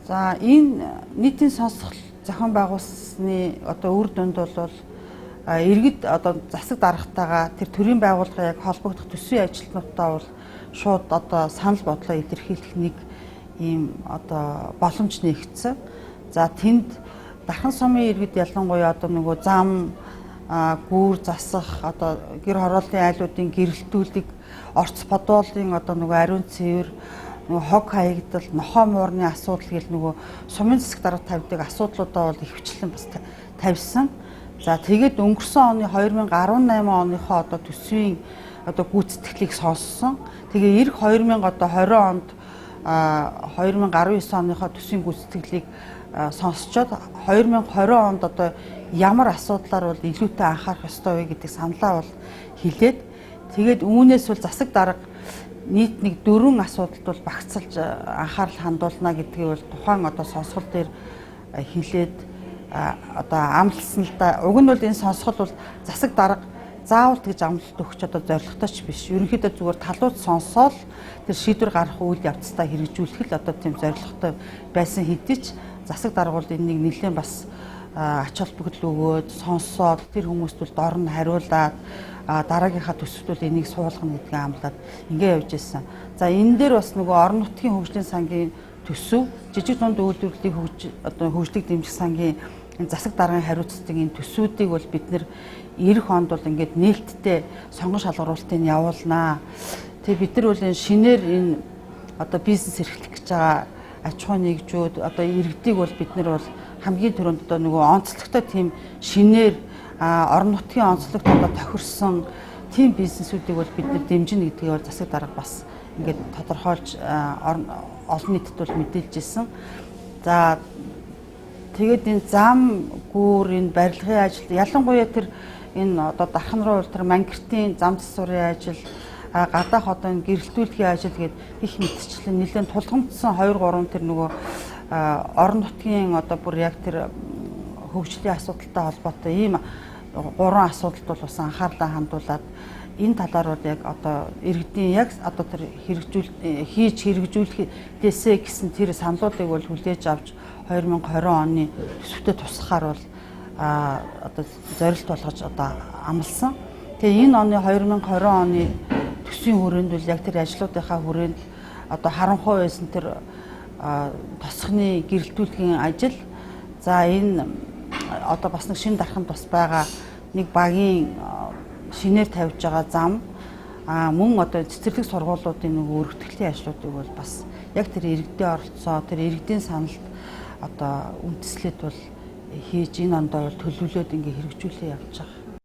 За энэ нийтийн сонсгол зохион байгуулсны одоо үр дүнд бол иргэд одоо засаг даргатайгаа тэр төрийн байгууллага яг холбогдох төсвийн ажилтнуудаа бол шууд одоо санал бодлоо илэрхийлэх нэг ийм одоо боломж нэгдсэн. За тэнд дархан сумын иргэд ялангуяа одоо нөгөө зам гүүр засах одоо гэр хорооллын айлуудын гэрэлтүүлэг, орц бодоолын одоо нөгөө ариун цэвэр, нөгөө хог хаягдал, нохоо муурны асуудал гэл нөгөө сумын засаг дарга тавьдаг асуудлуудаа бол ихвчлэн бас тавьсан. За тэгээд өнгөрсөн оны 2018 оныхоо одоо төсвийн одоо гүйцэтгэлийг сонссон. Тэгээ эх 2020 онд 2019 оныхоо төсвийн гүйцэтгэлийг сонсчоод 2020 онд одоо ямар асуудлаар бол илүүтэй анхаарах ёстой вэ гэдэг саналаа бол хэлээд тэгээд үүнээс бол засаг дарга нийт нэг 4 асуудалд бол багцлж анхаарал хандуулна гэдгийг бол тухайн одоо сонсгол дээр хэлээд одоо амласан л да. Уг нь бол энэ сонсгол бол засаг дарга заавал гэж амлалт өгч одоо зорилготой ч биш. Ерөнхийдөө зүгээр талууд сонсоод тэр шийдвэр гаргах үйл явцдаа хэрэгжүүлэх л одоо тийм зорилготой байсан хэдий ч засаг дарга бол энийг нэлээд бас ач холбогдол өгөөд сонсоод тэр хүмүүст бол дор нь хариулаад дараагийнхаа төсөвт бол энийг суулгана гэдгийг амлаад ингээ явж ирсэн. За энэ дээр бас нөгөө орон нутгийн хөгжлийн сангийн төсөв, жижиг дунд үйлдвэрлэлийг хөгжлийг дэмжих сангийн засаг даргын хариуцлагын энэ төсвүүдийг бол бид нэр эх онд бол ингээд нээлттэй сонгон шалгаруулалтыг явуулнаа. Тэгээ бид нар бол энэ шинээр энэ одоо бизнес эрхлэх гэж байгаа аж ахуй нэгжүүд одоо иргэдийг бол бид нар бол хамгийн түрүүнд одоо нөгөө онцлогтой тийм шинээр орон нутгийн онцлогт одоо тохирсон тийм бизнесүүдийг бол бид нар дэмжинэ гэдгийг бол засаг дарга бас ингээд тодорхойлж олон нийтэд бол мэдээлж ирсэн. За тэгээд энэ зам гүүр энэ барилгын ажил ялангуяа тэр энэ одоо дархан руу тэр мангартын зам засварын ажил гадаах одоо энэ гэрэлтүүлэхийн ажил гээд их мэдчлэн нэлээд тулгамдсан 2 3 тэр нөгөө орон нутгийн одоо бүр яг тэр хөгжлийн асуудалтай холбоотой ийм 3 асуудалд бол бас анхаарлаа хандуулад энэ талаар бол яг одоо иргэдийн яг одоо тэр хийж хэрэгжүүлэхээсээ гэсэн тэр саналуудыг бол хүлээж авч 2020 оны төсөвтөд туслахаар бол одоо зорилт болгож одоо амласан. Тэгээ энэ оны 2020 оны төсвийн хүрээнд бол яг тэр ажлуудынхаа хүрээнд одоо харанхуй байсан тэр тосхны гэрэлтүүлэхийн ажил. За энэ одоо бас нэг шинэ дарханд бас байгаа нэг багийн шинээр тавьж байгаа зам мөн одоо цэцэрлэг сургуулиудын нэг өргөтгөлийн ажлуудыг бол бас яг тэр иргэдийн оролцоо, тэр иргэдийн саналд одоо үндэслээд бол хийж энэ ондоо бол төлөвлөөд ингээ хэрэгжүүлээ явж байгаа.